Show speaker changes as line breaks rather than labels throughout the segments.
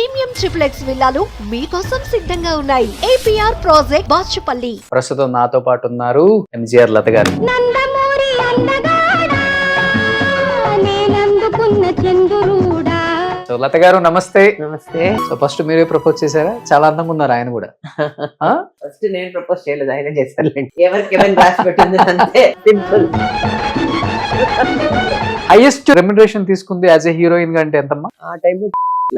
Premium triplex విల్లాలు మీకోసం సిద్ధంగా ఉన్నాయి. APR project Bachupally.
ప్రస్తుతం నాతో పాటు ఉన్నారు ఎంజీఆర్ లత గారు.
నందమూరి అందగాడా నేనందుకున్న చంద్రుడా.
సో లత గారు నమస్తే.
నమస్తే.
సో ఫస్ట్ మీరే ప్రపోజ్ చేశారా? చాలా అందంగా ఉన్నారు ఆయన కూడా.
ఫస్ట్ నేను ప్రపోజ్ చేయలేదు, ఆయన చేశారులేండి. ఎవరికి ఏమైనా రాసి పెట్టింది అంతే, సింపుల్.
హైయెస్ట్ రెమ్యునరేషన్ తీసుకుంది యాజ్ ఎ హీరోయిన్ గా అంటే ఎంతమ్మా?
ఆ టైంలో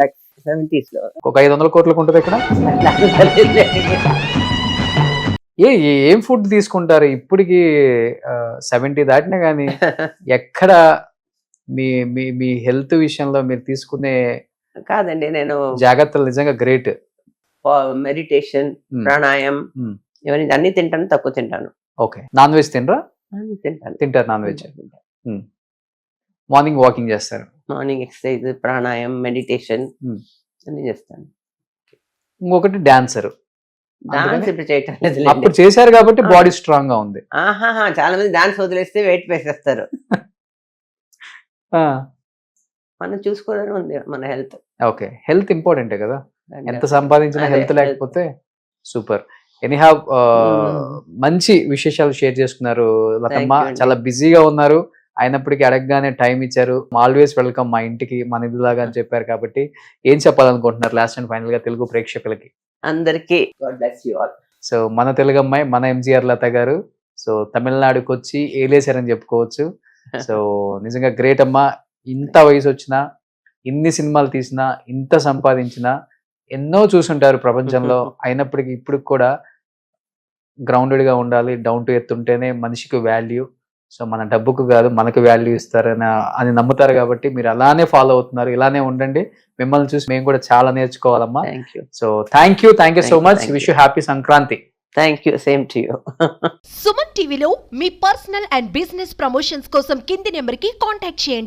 లైక్ 70s లో
ఒక 500 కోట్లకు ఉంటుంది ఇక్కడ. ఏం ఫుడ్ తీసుకుంటారు ఇప్పటికి? 70 దాటినా కానీ ఎక్కడ మీ మీ మీ హెల్త్ విషయంలో మీరు తీసుకునే
కాదండి, నేను
జాగ్రత్తలు నిజంగా గ్రేట్.
మెడిటేషన్, ప్రాణాయామం ఇవన్నీ అన్ని తింటాను, తక్కువ తింటాను.
ఓకే. నాన్ వెజ్ తినరా?
అన్ని తింటాను.
తింటారు నాన్ వెజ్. మార్నింగ్ వాకింగ్ చేస్తారు?
మార్నింగ్ ఎక్సర్సైజ్, ప్రాణాయామం, మెడిటేషన్ అన్ని చేస్తాను.
ఇంకొకటి డాన్సర్.
డాన్స్ ఇప్పుడు చేయటం లేదు.
అప్పుడు చేశారు కాబట్టి బాడీ స్ట్రాంగ్ గా ఉంది.
ఆహాహా, చాలా మంది డాన్స్ వదిలేస్తే వెయిట్ వేసేస్తారు. మనం చూసుకోవడం ఉంది మన హెల్త్.
ఓకే, హెల్త్ ఇంపార్టెంటే కదా. ఎంత సంపాదించినా హెల్త్ లేకపోతే సూపర్. ఎనీహౌ మంచి విశేషాలు షేర్ చేసుకున్నారు లతమ్మ. చాలా బిజీగా ఉన్నారు, అయినప్పటికీ అడగగానే టైం ఇచ్చారు. ఆల్వేస్ వెల్కమ్ మా ఇంటికి, మన ఇదిలాగా అని చెప్పారు. కాబట్టి ఏం చెప్పాలనుకుంటున్నారు లాస్ట్ అండ్ ఫైనల్ గా తెలుగు ప్రేక్షకులకి?
అందరికీ God bless you all.
So మన తెలుగు అమ్మాయి, మన ఎంజీఆర్ లత గారు సో తమిళనాడుకి వచ్చి ఏలేశారని చెప్పుకోవచ్చు. సో నిజంగా గ్రేట్ అమ్మా. ఇంత వయసు వచ్చినా, ఇన్ని సినిమాలు తీసినా, ఇంత సంపాదించినా, ఎన్నో చూసుంటారు ప్రపంచంలో. అయినప్పటికీ ఇప్పుడు కూడా గ్రౌండెడ్ గా ఉండాలి, డౌన్ టు ఎర్త్ ఉంటేనే మనిషికి వాల్యూ. సో మన డబ్బుకు కాదు మనకు వాల్యూ ఇస్తారని అని నమ్ముతారు. కాబట్టి మీరు అలానే ఫాలో అవుతున్నారు, ఇలానే ఉండండి. మిమ్మల్ని చూసి మేము కూడా చాలా నేర్చుకోవాలమ్మా. So thank you so much. Wish you happy Sankranti.
Thank you, same to you.
Suman టీవీలో మీ పర్సనల్ అండ్ బిజినెస్ ప్రమోషన్స్ కోసం కింది నెంబర్ కి కాంటాక్ట్ చేయండి.